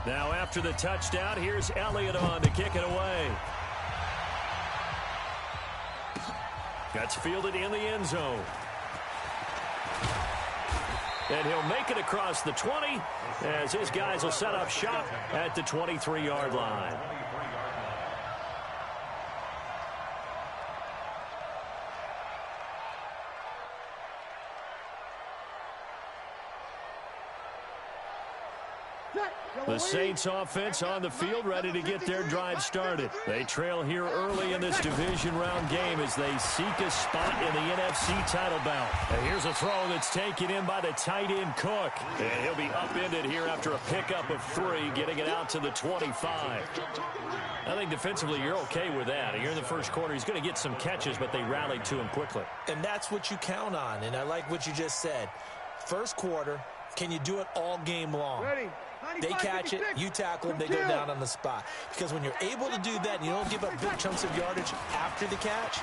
Now after the touchdown, here's Elliott on to kick it away. That's fielded in the end zone. And he'll make it across the 20 as his guys will set up shop at the 23-yard line. The Saints offense on the field ready to get their drive started. They trail here early in this division round game as they seek a spot in the NFC title bout. And here's a throw that's taken in by the tight end Cook. And he'll be upended here after a pickup of 3, getting it out to the 25. I think defensively you're okay with that. Here in the first quarter, he's going to get some catches, but they rallied to him quickly. And that's what you count on, and I like what you just said. First quarter, can you do it all game long? They catch it, you tackle them, they go down on the spot. Because when you're able to do that and you don't give up big chunks of yardage after the catch,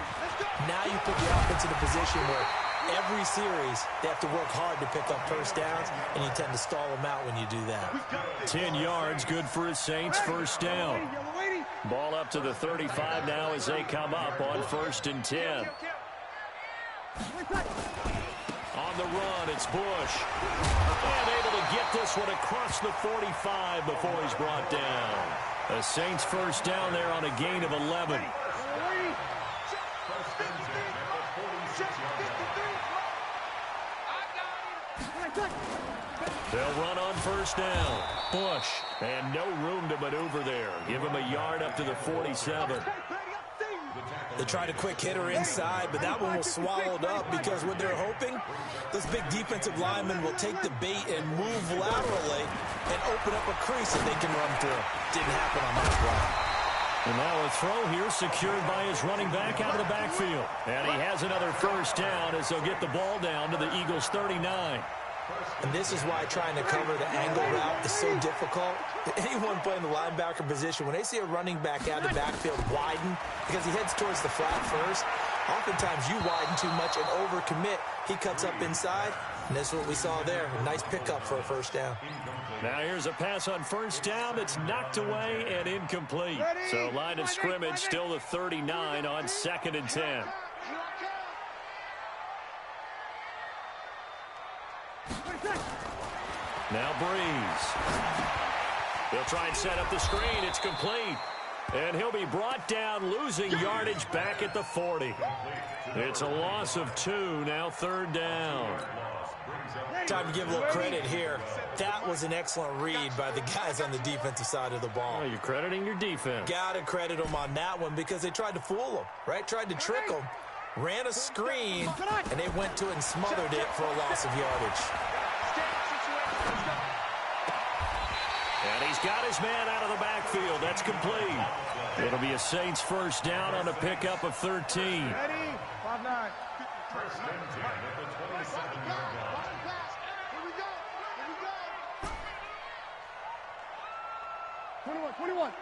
now you put your offense in a position where every series they have to work hard to pick up first downs, and you tend to stall them out when you do that. 10 yards, good for his Saints, first down. Ball up to the 35 now as they come up on 1st and 10. On the run, it's Bush. And able to get this one across the 45 before he's brought down. The Saints first down there on a gain of 11. They'll run on first down. Bush. And no room to maneuver there. Give him a yard up to the 47. They tried a quick hitter inside, but that one was swallowed up because what they're hoping, this big defensive lineman will take the bait and move laterally and open up a crease that they can run through. Didn't happen on that play. And now a throw here secured by his running back out of the backfield. And he has another first down as they'll get the ball down to the Eagles' 39. And this is why trying to cover the angle route is so difficult. Anyone playing the linebacker position, when they see a running back out of the backfield widen, because he heads towards the flat first, oftentimes you widen too much and overcommit. He cuts up inside, and this is what we saw there. A nice pickup for a first down. Now here's a pass on first down that's knocked away and incomplete. So line of scrimmage still the 39 on 2nd and 10. Now Breeze. He'll try and set up the screen. It's complete. And he'll be brought down, losing yardage back at the 40. It's a loss of 2, now 3rd down. Time to give a little credit here. That was an excellent read by the guys on the defensive side of the ball. Oh, you're crediting your defense. Got to credit them on that one because they tried to fool them, right? Tried to trick them. Ran a screen, and they went to it and smothered it for a loss of yardage. And he's got his man out of the backfield. That's complete. It'll be a Saints first down on a pickup of 13. Ready? 5-9. First and 10 at the 27-yard line. Here we go. 21.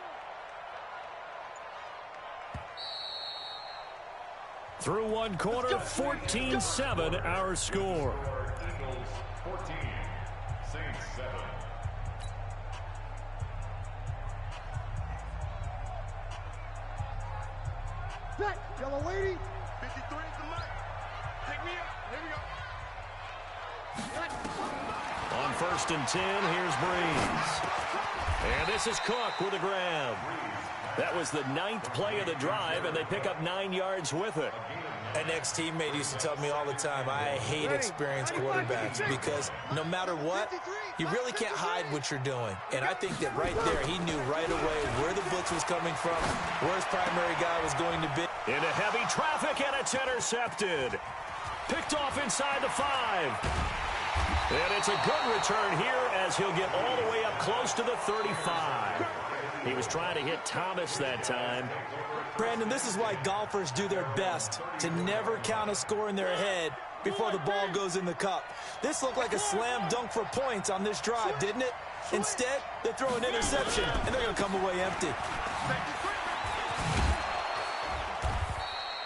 Through one quarter, 14-7 our score. Eagles 14, Saints 7. Set. Yellow lady. 53 is the mic. Take me up. Here we go. On 1st and 10, here's Breeze. And this is Cook with a grab. That was the 9th play of the drive, and they pick up 9 yards with it. An ex-teammate used to tell me all the time, I hate experienced quarterbacks because no matter what, you really can't hide what you're doing. And I think that right there, he knew right away where the blitz was coming from, where his primary guy was going to be. Into heavy traffic, and it's intercepted. Picked off inside the 5. And it's a good return here as he'll get all the way up close to the 35. He was trying to hit Thomas that time. Brandon, this is why golfers do their best to never count a score in their head before the ball goes in the cup. This looked like a slam dunk for points on this drive, didn't it? Instead, they throw an interception, and they're going to come away empty.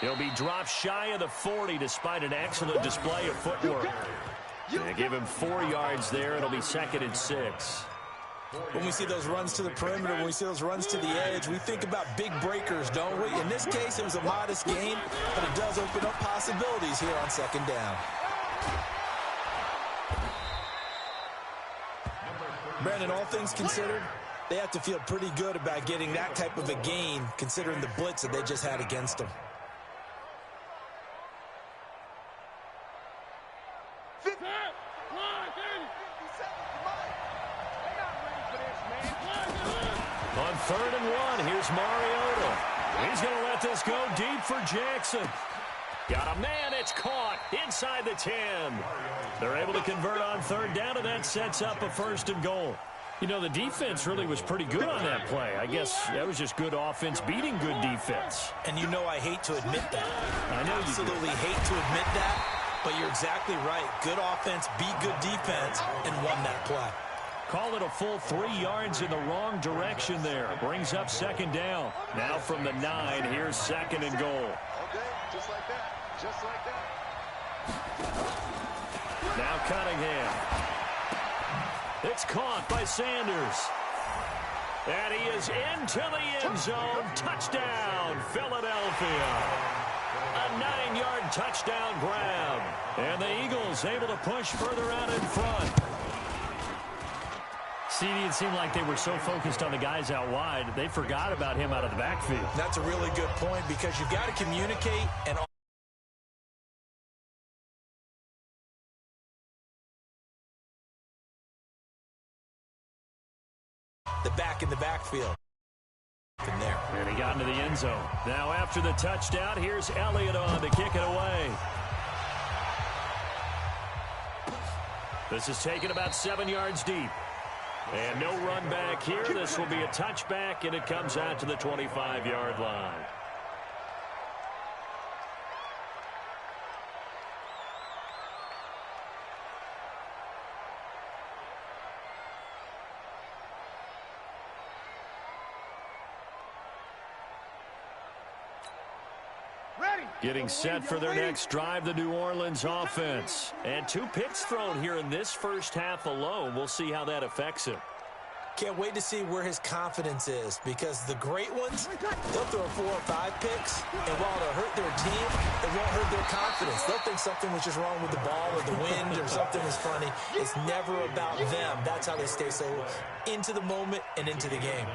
He'll be dropped shy of the 40 despite an excellent display of footwork. They give him 4 yards there. It'll be 2nd and 6. When we see those runs to the perimeter, when we see those runs to the edge, we think about big breakers, don't we? In this case, it was a modest gain, but it does open up possibilities here on second down. Brandon, all things considered, they have to feel pretty good about getting that type of a gain, considering the blitz that they just had against them. On 3rd and 1, here's Mariota. He's going to let this go deep for Jackson. Got a man, it's caught inside the 10. They're able to convert on 3rd down, and that sets up a 1st and goal. You know, the defense really was pretty good on that play. I guess that was just good offense beating good defense. And you know I hate to admit that. I know you absolutely hate to admit that, but you're exactly right. Good offense beat good defense and won that play. Call it a full 3 yards in the wrong direction there. Brings up 2nd down. Now from the 9, here's 2nd and goal. Okay, just like that. Just like that. Now Cunningham. It's caught by Sanders. And he is into the end zone. Touchdown, Philadelphia. A 9-yard touchdown grab. And the Eagles able to push further out in front. CD, it seemed like they were so focused on the guys out wide, they forgot about him out of the backfield. That's a really good point because you've got to communicate and the back in the backfield. From there. And he got into the end zone. Now after the touchdown, here's Elliott on to kick it away. This is taken about 7 yards deep. And no run back here. This will be a touchback, and it comes out to the 25-yard line. Getting set for their next drive, the New Orleans offense. And 2 picks thrown here in this first half alone. We'll see how that affects him. Can't wait to see where his confidence is because the great ones, they'll throw 4 or 5 picks, and while it'll hurt their team, it won't hurt their confidence. They'll think something was just wrong with the ball or the wind or something was funny. It's never about them. That's how they stay so into the moment and into the game.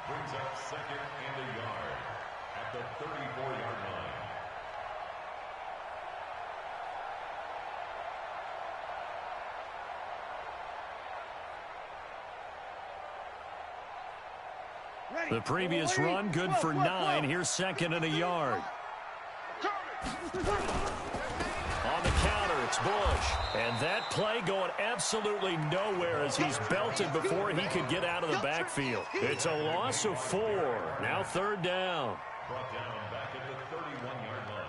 Brings up 2nd and a yard at the 34-yard line. The previous run, good for 9. Here's 2nd and a yard. On the counter, it's Bush. And that play going absolutely nowhere as he's belted before he could get out of the backfield. It's a loss of 4. Now 3rd down. Brought down back at the 31-yard line.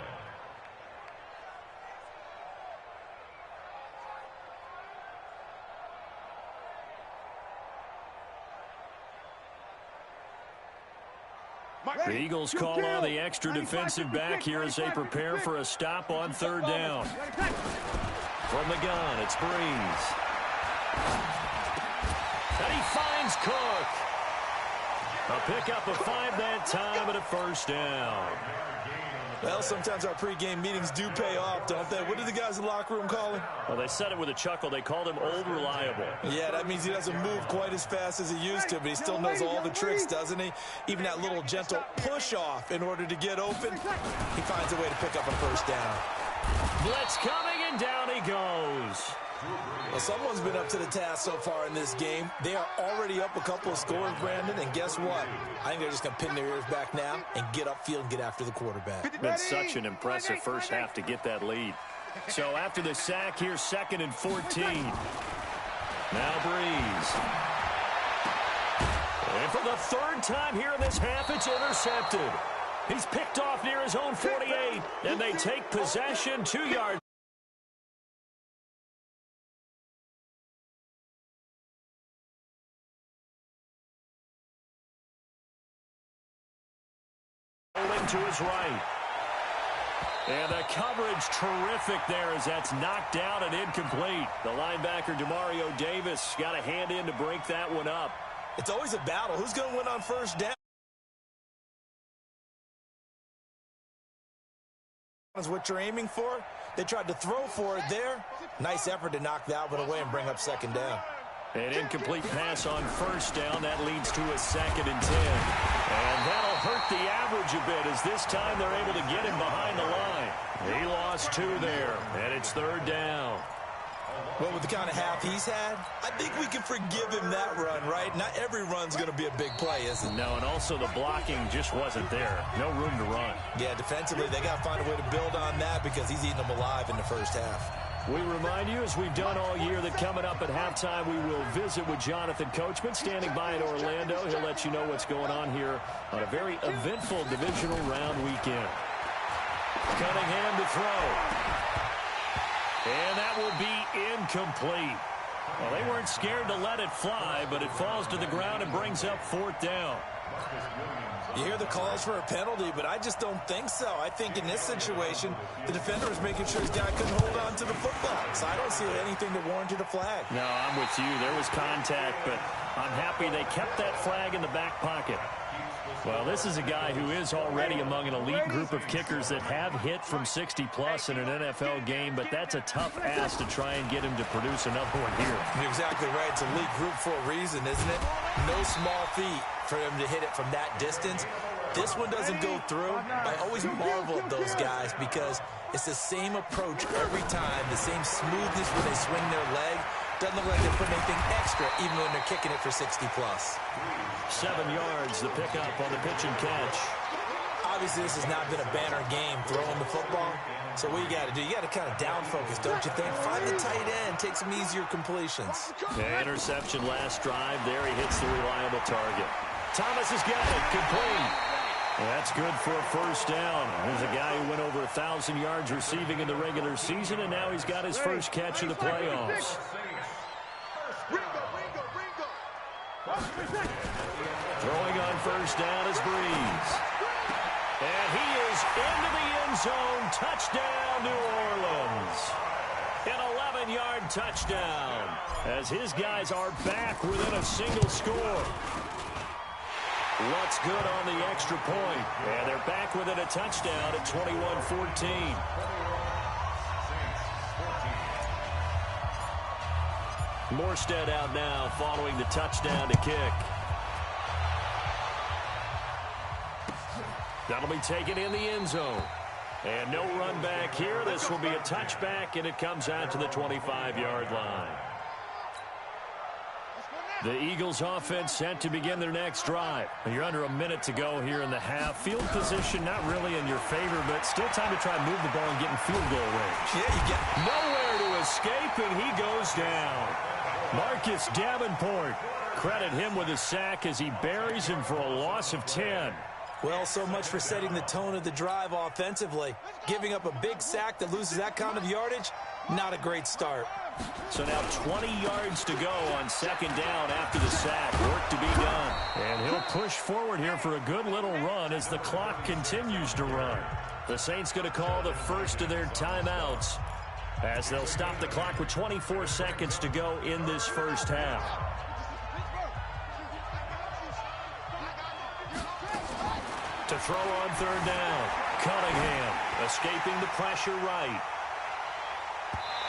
The Eagles call on the extra defensive back here as they prepare for a stop on 3rd down. From the gun, it's Breeze. And he finds Cook. A pickup of 5 that time and a 1st down. Well, sometimes our pregame meetings do pay off, don't they? What did the guys in the locker room call him? Well, they said it with a chuckle. They called him Old Reliable. Yeah, that means he doesn't move quite as fast as he used to, but he still knows all the tricks, doesn't he? Even that little gentle push-off in order to get open, he finds a way to pick up a 1st down. Blitz coming, and down he goes. Well, someone's been up to the task so far in this game. They are already up a couple of scores, Brandon, and guess what? I think they're just going to pin their ears back now and get upfield and get after the quarterback. Been such an impressive first half to get that lead. So after the sack, here's 2nd and 14. Now Breeze. And for the 3rd time here in this half, it's intercepted. He's picked off near his own 48, and they take possession 2 yards. Holding to his right. And the coverage terrific there as that's knocked down and incomplete. The linebacker, Demario Davis, got a hand in to break that one up. It's always a battle. Who's going to win on first down? Is what you're aiming for. They tried to throw for it there. Nice effort to knock that one away and bring up second down. An incomplete pass on first down. That leads to a 2nd and 10. And that'll hurt the average a bit as this time they're able to get him behind the line. He lost 2 there, and it's 3rd down. Well, with the kind of half he's had, I think we can forgive him that run, right? Not every run's going to be a big play, is it? No, and also the blocking just wasn't there. No room to run. Yeah, defensively, they got to find a way to build on that because he's eating them alive in the first half. We remind you, as we've done all year, that coming up at halftime, we will visit with Jonathan Coachman, standing by in Orlando. He'll let you know what's going on here on a very eventful divisional round weekend. Cunningham to throw. And that will be incomplete. Well, they weren't scared to let it fly, but it falls to the ground and brings up 4th down. You hear the calls for a penalty, but I just don't think so. I think in this situation, the defender was making sure his guy couldn't hold on to the football. So I don't see anything that warranted a flag. No, I'm with you. There was contact, but I'm happy they kept that flag in the back pocket. Well, this is a guy who is already among an elite group of kickers that have hit from 60-plus in an NFL game, but that's a tough ask to try and get him to produce another one here. You're exactly right. It's an elite group for a reason, isn't it? No small feat for him to hit it from that distance. This one doesn't go through. I always marvel at those guys because it's the same approach every time, the same smoothness when they swing their leg. Doesn't look like they're putting anything extra even when they're kicking it for 60-plus. 7 yards, the pickup on the pitch and catch. Obviously, this has not been a banner game throwing the football. So what you got to do, you got to kind of down focus, don't you think? Find the tight end, take some easier completions. Yeah, interception last drive. There he hits the reliable target. Thomas has got it, complete. Well, that's good for a first down. There's a guy who went over 1,000 yards receiving in the regular season, and now he's got his first catch of the playoffs. Throwing on first down is Breeze. And he is into the end zone. Touchdown, New Orleans. An 11-yard touchdown as his guys are back within a single score. What's good on the extra point? And they're back within a touchdown at 21-14. Morstead out now following the touchdown to kick. That'll be taken in the end zone. And no run back here. This will be a touchback, and it comes out to the 25-yard line. The Eagles offense set to begin their next drive. You're under a minute to go here in the half. Field position not really in your favor, but still time to try and move the ball and get in field goal range. Yeah, you get nowhere to escape, and he goes down. Marcus Davenport, credit him with a sack as he buries him for a loss of 10. Well, so much for setting the tone of the drive offensively. Giving up a big sack that loses that kind of yardage, not a great start. So now 20 yards to go on second down after the sack. Work to be done. And he'll push forward here for a good little run as the clock continues to run. The Saints going to call the first of their timeouts as they'll stop the clock with 24 seconds to go in this first half. To throw on third down, Cunningham escaping the pressure right.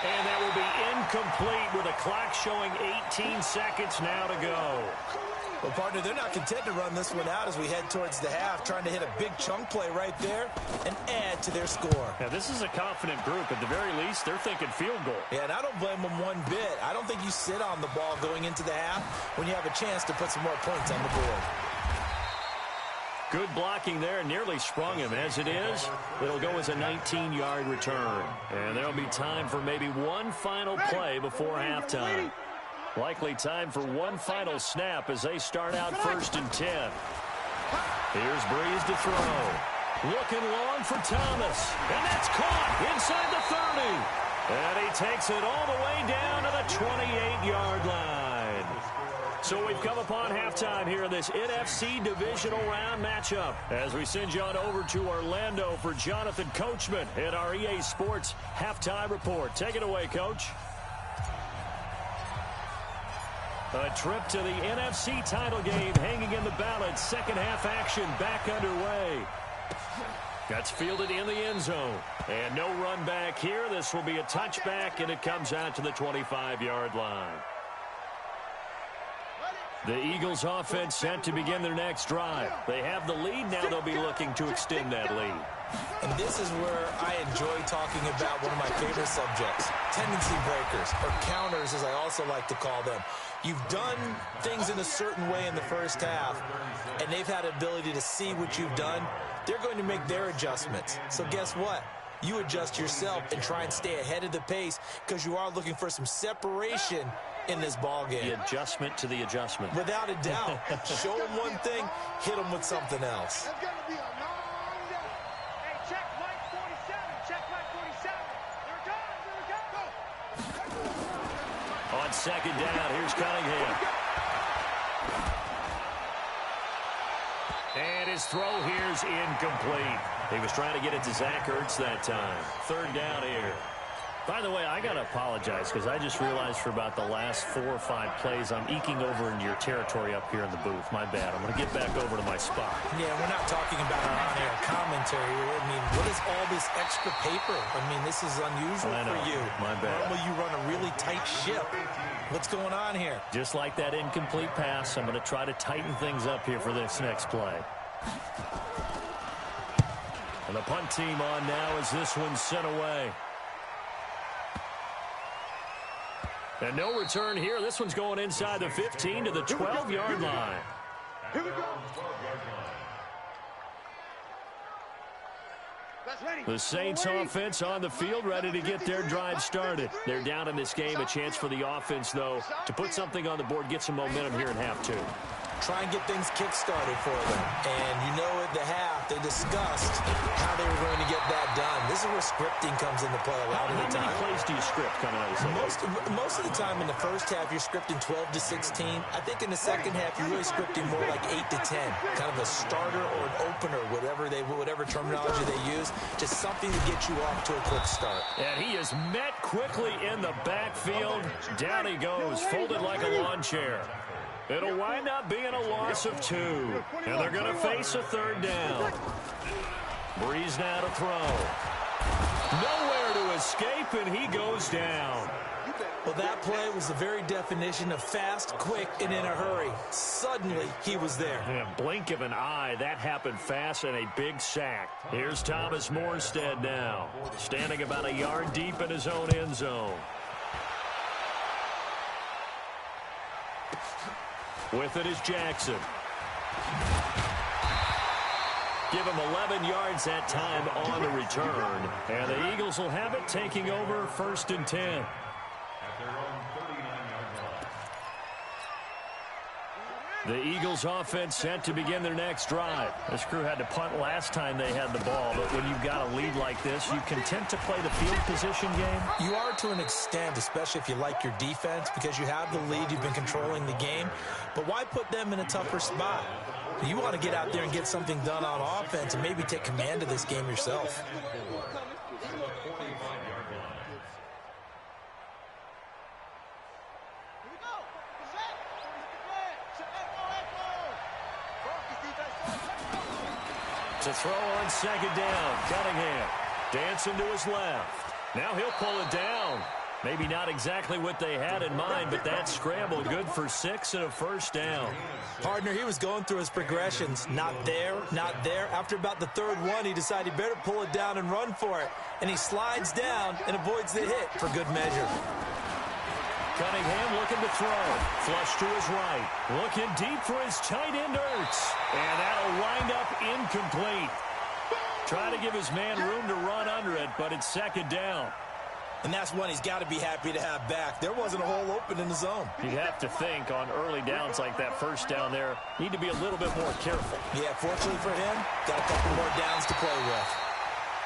And that will be incomplete with a clock showing 18 seconds now to go. Well, partner, they're not content to run this one out as we head towards the half, trying to hit a big chunk play right there and add to their score. Now, this is a confident group. At the very least, they're thinking field goal. Yeah, and I don't blame them one bit. I don't think you sit on the ball going into the half when you have a chance to put some more points on the board. Good blocking there, nearly sprung him. As it is, it'll go as a 19-yard return. And there'll be time for maybe one final play before halftime. Likely time for one final snap as they start out 1st and 10. Here's Breeze to throw. Looking long for Thomas. And that's caught inside the 30. And he takes it all the way down to the 28-yard line. So we've come upon halftime here in this NFC Divisional Round matchup as we send you on over to Orlando for Jonathan Coachman in our EA Sports Halftime Report. Take it away, Coach. A trip to the NFC title game hanging in the balance. Second half action back underway. That's fielded in the end zone. And no run back here. This will be a touchback, and it comes out to the 25-yard line. The Eagles offense set to begin their next drive. They have the lead. Now they'll be looking to extend that lead. And this is where I enjoy talking about one of my favorite subjects, tendency breakers, or counters as I also like to call them. You've done things in a certain way in the first half, and they've had the ability to see what you've done. They're going to make their adjustments. So guess what? You adjust yourself and try and stay ahead of the pace because you are looking for some separation in this ball game. The adjustment to the adjustment. Without a doubt. Show them one thing, hit them with something else. That's going to be a long day. Hey, check Mike 47. Check Mike 47. Here it goes. Here it goes. On second down, here's Cunningham. And his throw here's incomplete. He was trying to get it to Zach Ertz that time. Third down here. By the way, I got to apologize because I just realized for about the last 4 or 5 plays, I'm eking over into your territory up here in the booth. My bad. I'm going to get back over to my spot. Yeah, we're not talking about our on-air commentary. I mean, what is all this extra paper? I mean, this is unusual for you. My bad. Normally you run a really tight ship. What's going on here? Just like that incomplete pass, I'm going to try to tighten things up here for this next play. And the punt team on now as this one's sent away. And no return here. This one's going inside the 15 to the 12-yard line. Here we go. The Saints offense on the field ready to get their drive started. They're down in this game. A chance for the offense, though, to put something on the board, get some momentum here in half 2. Try and get things kick-started for them. And you know at the half, they discussed how they were going to get that done. This is where scripting comes into play a lot of the time. How many plays do you script coming out of the Most of the time in the first half, you're scripting 12 to 16. I think in the second half, you're really scripting more like 8 to 10. Kind of a starter or an opener, whatever terminology they use. Just something to get you off to a quick start. And he is met quickly in the backfield. Down he goes, folded like a lawn chair. It'll wind up being a loss of 2. And they're going to face a third down. Breeze now to throw. Nowhere to escape, and he goes down. Well, that play was the very definition of fast, quick, and in a hurry. Suddenly, he was there. In a blink of an eye, that happened fast and a big sack. Here's Thomas Morstead now, standing about a yard deep in his own end zone. With it is Jackson. Give him 11 yards that time on the return. And the Eagles will have it, taking over 1st and 10. At their own 39-yard line. The Eagles offense set to begin their next drive. This crew had to punt last time they had the ball, but when you've got a lead like this, you content to play the field position game? You are to an extent, especially if you like your defense, because you have the lead, you've been controlling the game. But why put them in a tougher spot? You want to get out there and get something done on offense and maybe take command of this game yourself. To throw on second down, Cunningham dancing to his left. Now he'll pull it down. Maybe not exactly what they had in mind, but that scramble good for 6 and a first down. Partner, he was going through his progressions. Not there, not there. After about the third one, he decided he better pull it down and run for it. And he slides down and avoids the hit for good measure. Cunningham looking to throw. Flush to his right. Looking deep for his tight end, Ertz. And that'll wind up incomplete. Try to give his man room to run under it, but it's second down. And that's one he's got to be happy to have back. There wasn't a hole open in the zone. You'd have to think on early downs like that first down there, need to be a little bit more careful. Yeah, fortunately for him, got a couple more downs to play with.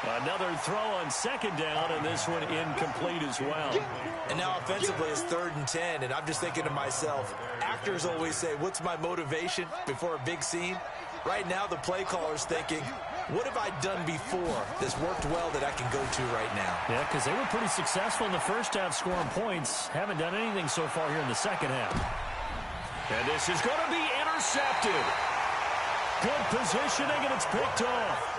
Another throw on second down, and this one incomplete as well. And now offensively it's 3rd and 10, and I'm just thinking to myself, actors always say, what's my motivation before a big scene? Right now the play caller's thinking, what have I done before that's worked well that I can go to right now? Yeah, because they were pretty successful in the first half scoring points. Haven't done anything so far here in the second half. And this is going to be intercepted. Good positioning, and it's picked off.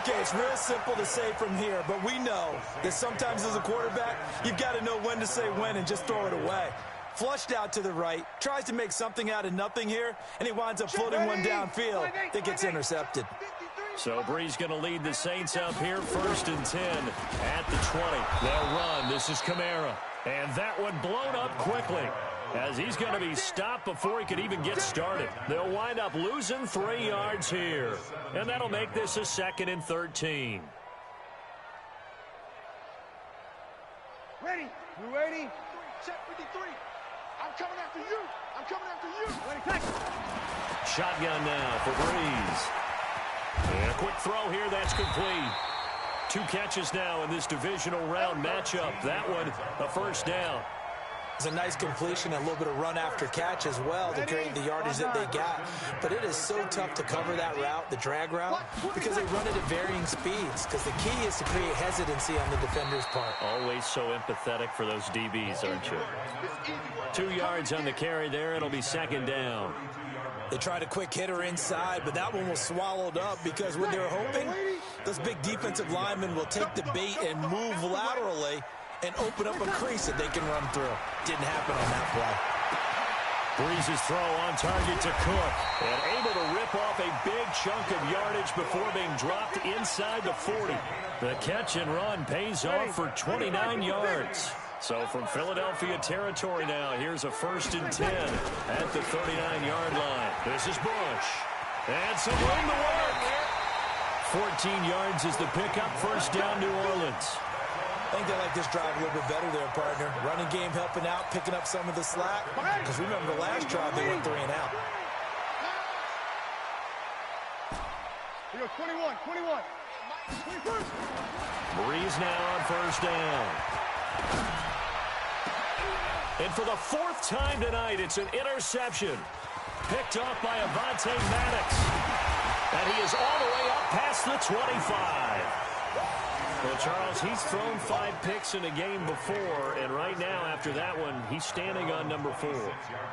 Okay, it's real simple to say from here, but we know that sometimes as a quarterback, you've got to know when to say when and just throw it away. Flushed out to the right, tries to make something out of nothing here, and he winds up floating one downfield that gets intercepted. So Brees going to lead the Saints up here, 1st and 10 at the 20. They'll run. This is Kamara. And that one blown up quickly, as he's going to be stopped before he could even get started. They'll wind up losing 3 yards here, and that'll make this a 2nd and 13. Ready? You ready? Check 53. I'm coming after you. I'm coming after you. Ready, catch. Shotgun now for Brees. And a quick throw here, that's complete. 2 catches now in this divisional round matchup. That one, a first down. It's a nice completion, a little bit of run after catch as well to create the yardage that they got. But it is so tough to cover that route, the drag route, because they run it at varying speeds. Because the key is to create hesitancy on the defender's part. Always so empathetic for those DBs, aren't you? 2 yards on the carry there. It'll be 2nd down. They tried a quick hitter inside, but that one was swallowed up because what they're hoping, those big defensive linemen will take the bait and move laterally and open up a crease that they can run through. Didn't happen on that play. Brees' throw on target to Cook, and able to rip off a big chunk of yardage before being dropped inside the 40. The catch and run pays off for 29 yards. So from Philadelphia territory now, here's a 1st and 10 at the 39-yard line. This is Bush. And some room to work. 14 yards is the pickup. First down, New Orleans. I think they like this drive a little bit better there, partner. Running game helping out, picking up some of the slack. Because remember the last drive, they went 3 and out. We go 21, 21. 21. Brees now on first down. And for the 4th time tonight, it's an interception. Picked off by Avonte Maddox. And he is all the way up past the 25. Well, Charles, he's thrown 5 picks in a game before, and right now, after that one, he's standing on number 4.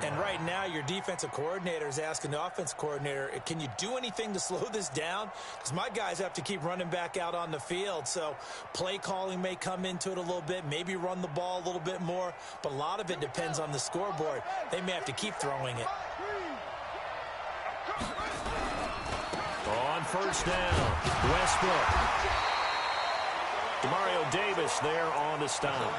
And right now, your defensive coordinator is asking the offensive coordinator, can you do anything to slow this down? Because my guys have to keep running back out on the field, so play calling may come into it a little bit, maybe run the ball a little bit more, but a lot of it depends on the scoreboard. They may have to keep throwing it. On first down, Westbrook. Demario Davis there on the stop.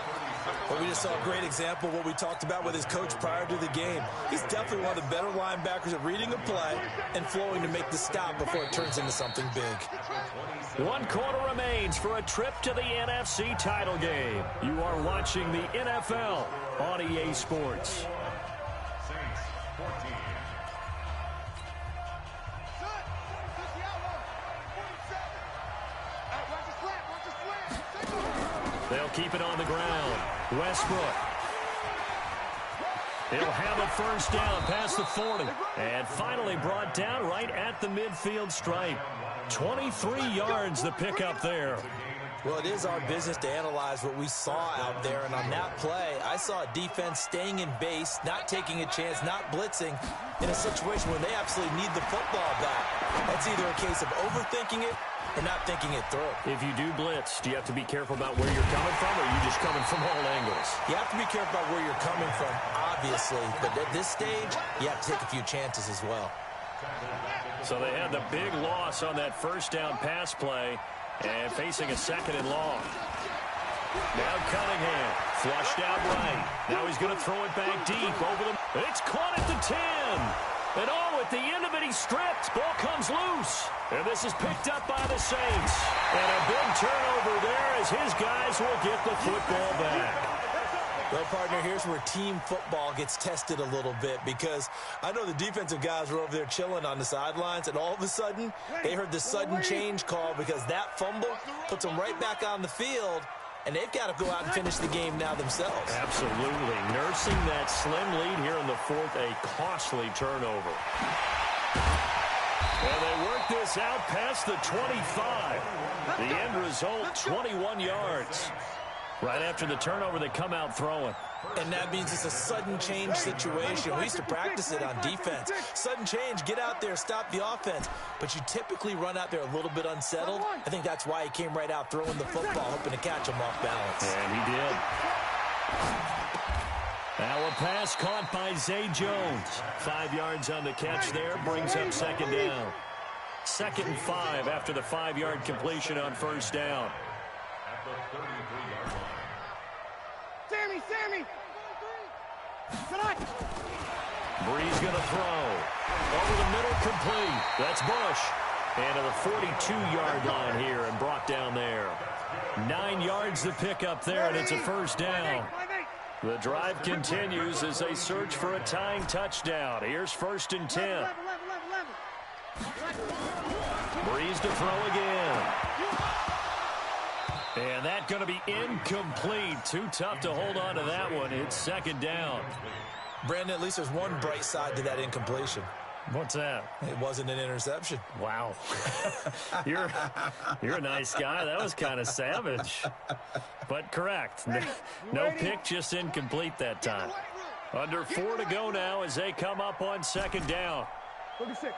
Well, we just saw a great example of what we talked about with his coach prior to the game. He's definitely one of the better linebackers at reading a play and flowing to make the stop before it turns into something big. 1 quarter remains for a trip to the NFC title game. You are watching the NFL on EA Sports. They'll keep it on the ground. Westbrook. He'll have a first down past the 40. And finally brought down right at the midfield stripe. 23 yards the pickup there. Well, it is our business to analyze what we saw out there. And on that play, I saw a defense staying in base, not taking a chance, not blitzing in a situation where they absolutely need the football back. That's either a case of overthinking it or not thinking it through. If you do blitz, do you have to be careful about where you're coming from, or are you just coming from all angles? You have to be careful about where you're coming from, obviously. But at this stage, you have to take a few chances as well. So they had the big loss on that first down pass play and facing a 2nd and long. Now Cunningham, flushed out right. Now he's going to throw it back deep over the... It's caught at the 10. And oh, at the end of it, he stripped. Ball comes loose. And this is picked up by the Saints. And a big turnover there as his guys will get the football back. Well, partner, here's where team football gets tested a little bit, because I know the defensive guys were over there chilling on the sidelines, and all of a sudden, they heard the sudden change call because that fumble puts them right back on the field, and they've got to go out and finish the game now themselves. Absolutely. Nursing that slim lead here in the fourth, a costly turnover. And they work this out past the 25. The end result, 21 yards. Right after the turnover, they come out throwing. And that means it's a sudden change situation. We used to practice it on defense. Sudden change, get out there, stop the offense. But you typically run out there a little bit unsettled. I think that's why he came right out throwing the football, hoping to catch him off balance. And he did. Now a pass caught by Zay Jones. 5 yards on the catch there, brings up second down. 2nd and 5 after the 5-yard completion on first down. At the 33-yard line. Sammy! Tonight! Breeze going to throw. Over the middle, complete. That's Bush. And to the 42-yard line here and brought down there. 9 yards to pick up there, and it's a first down. The drive continues as they search for a tying touchdown. Here's 1st and 10. Breeze to throw again. And that's going to be incomplete. Too tough to hold on to that one. It's second down. Brandon, at least there's one bright side to that incompletion. What's that? It wasn't an interception. Wow. You're a nice guy. That was kind of savage. But correct. No pick, just incomplete that time. Under 4 to go now as they come up on second down. 36.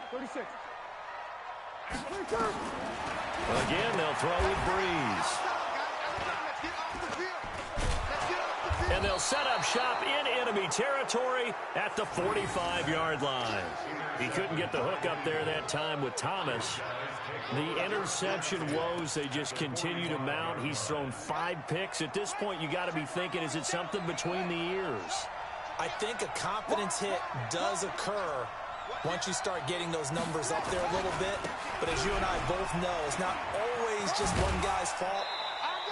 Again, they'll throw with Breeze. And they'll set up shop in enemy territory at the 45-yard line. He couldn't get the hook up there that time with Thomas. The interception woes, they just continue to mount. He's thrown 5 picks. At this point, you got to be thinking, is it something between the ears? I think a confidence hit does occur once you start getting those numbers up there a little bit. But as you and I both know, it's not always just one guy's fault.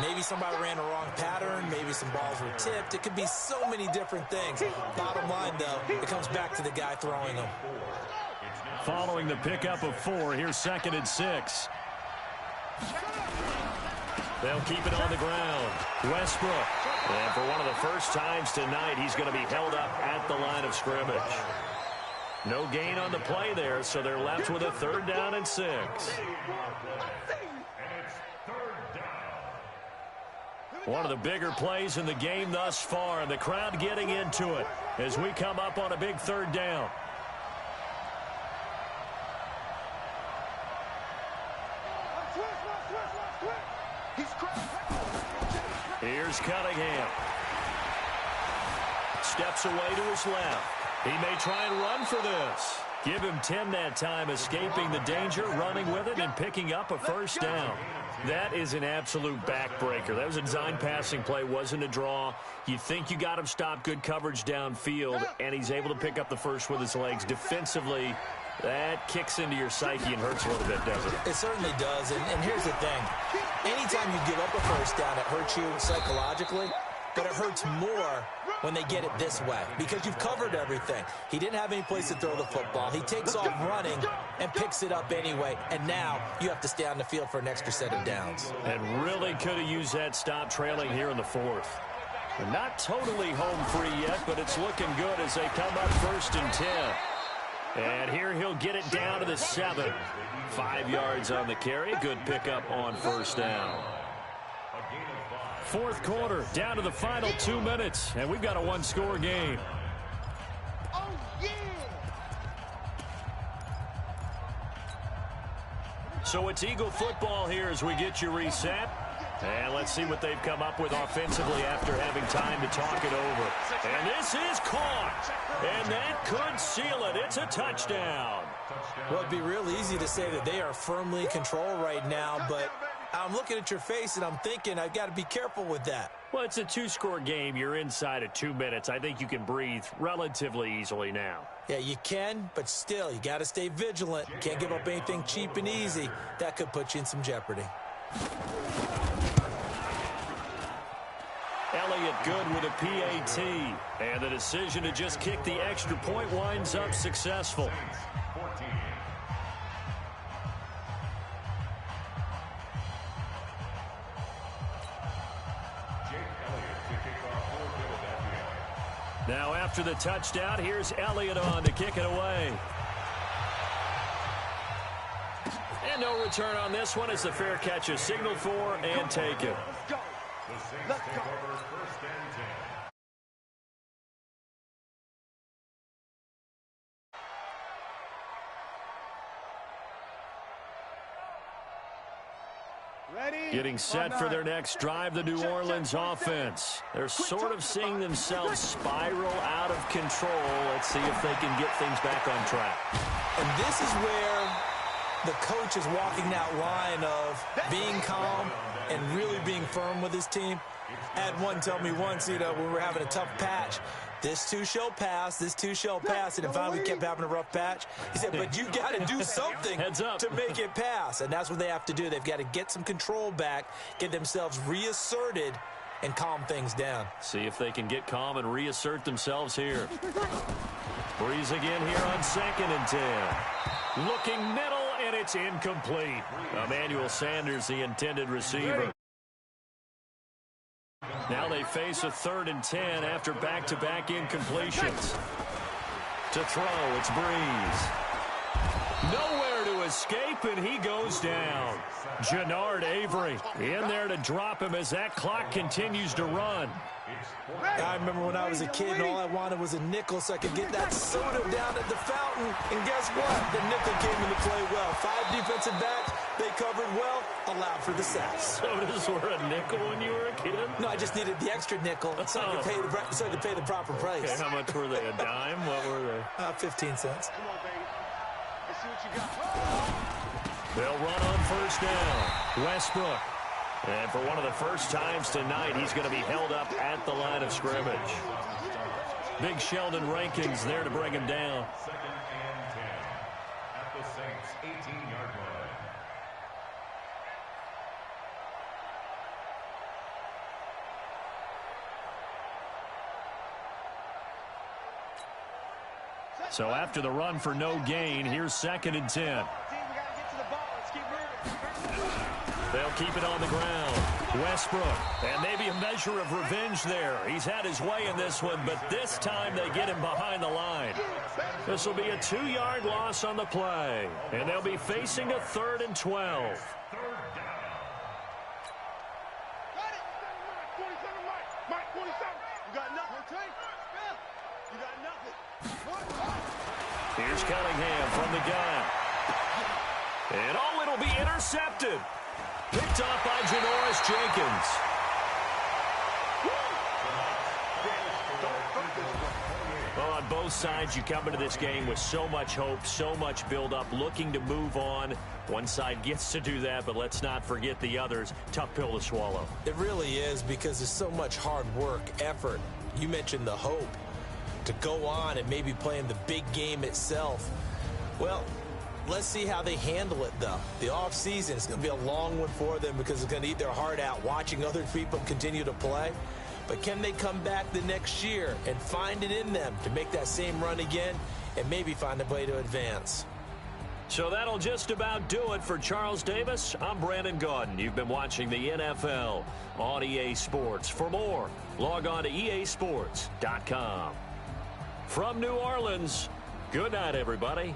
Maybe somebody ran a wrong pattern. Maybe some balls were tipped. It could be so many different things. Bottom line, though, it comes back to the guy throwing them. Following the pickup of 4, here's 2nd and 6. They'll keep it on the ground. Westbrook. And for one of the first times tonight, he's going to be held up at the line of scrimmage. No gain on the play there, so they're left with a 3rd down and 6. One of the bigger plays in the game thus far, and the crowd getting into it as we come up on a big 3rd down. Here's Cunningham. Steps away to his left. He may try and run for this. Give him 10 that time, escaping the danger, running with it, and picking up a first down. That is an absolute backbreaker. That was a design passing play, wasn't a draw. You think you got him stopped, good coverage downfield, and he's able to pick up the first with his legs. Defensively, that kicks into your psyche and hurts a little bit, doesn't it? It certainly does, and here's the thing. Anytime you give up a first down, it hurts you psychologically, but it hurts more when they get it this way because you've covered everything. He didn't have any place to throw the football. He takes off running and picks it up anyway, and now you have to stay on the field for an extra set of downs. And really could have used that stop trailing here in the 4th. They're not totally home free yet, but it's looking good as they come up 1st and 10. And here he'll get it down to the 7. 5 yards on the carry. Good pickup on first down. 4th quarter, down to the final 2 minutes, and we've got a 1-score game. Oh, yeah! So it's Eagle football here as we get you reset. And let's see what they've come up with offensively after having time to talk it over. And this is caught. And that could seal it. It's a touchdown. Well, it'd be real easy to say that they are firmly in control right now, but I'm looking at your face and I'm thinking I've got to be careful with that. Well, it's a 2-score game. You're inside of 2 minutes. I think you can breathe relatively easily now. Yeah, you can, but still, you got to stay vigilant. Can't give up anything cheap and easy. That could put you in some jeopardy. Elliott look good with a PAT. And the decision to just kick the extra point winds up successful. 14. Now after the touchdown, here's Elliott on to kick it away. And no return on this one as the fair catch is signaled for and taken. Let's go. The Saints Let's take go. over 1st and 10. Ready? Getting set for their next drive, the New Orleans offense. They're sort of seeing themselves spiral out of control. Let's see if they can get things back on track. And this is where the coach is walking that line of being calm and really being firm with his team. I had one tell me once, when we were having a tough patch, this too shall pass, this too shall pass, and finally we kept having a rough patch. He said, but you got to do something Heads up. to make it pass, and that's what they have to do. They've got to get some control back, get themselves reasserted, and calm things down. See if they can get calm and reassert themselves here. Breeze again here on 2nd and 10. Looking middle, and it's incomplete. Emmanuel Sanders, the intended receiver. Now they face a 3rd and 10 after back-to-back incompletions. To throw, it's Breeze. Nowhere to escape, and he goes down. Jannard Avery in there to drop him as that clock continues to run. I remember when I was a kid and all I wanted was a nickel so I could get that soda down at the fountain. And guess what? The nickel came into play well. 5 defensive backs, they covered well, allowed for the sacks. Sodas were a nickel when you were a kid? No, I just needed the extra nickel so I could pay the proper price. Okay, how much were they? A dime? What were they? 15 cents. Come on, baby. Let's see what you got. They'll run on 1st down. Westbrook. And for one of the first times tonight, he's going to be held up at the line of scrimmage. Big Sheldon Rankins there to bring him down. 2nd and 10 at the Saints' 18-yard line. So after the run for no gain, here's 2nd and 10. Team, we got to get to the ball. Let's keep moving. They'll keep it on the ground. Westbrook, and maybe a measure of revenge there. He's had his way in this one, but this time they get him behind the line. This will be a 2-yard loss on the play, and they'll be facing a 3rd and 12. Mike, 47. You got nothing. You got nothing. Here's Cunningham from the gun. And oh, it'll be intercepted. Picked off by Janoris Jenkins. Well, on both sides, you come into this game with so much hope, so much build-up, looking to move on. One side gets to do that, but let's not forget the others. Tough pill to swallow. It really is because there's so much hard work, effort. You mentioned the hope to go on and maybe play in the big game itself. Well, let's see how they handle it, though. The offseason is going to be a long one for them because it's going to eat their heart out watching other people continue to play. But can they come back the next year and find it in them to make that same run again and maybe find a way to advance? So that'll just about do it for Charles Davis. I'm Brandon Gaudin. You've been watching the NFL on EA Sports. For more, log on to easports.com. From New Orleans, good night, everybody.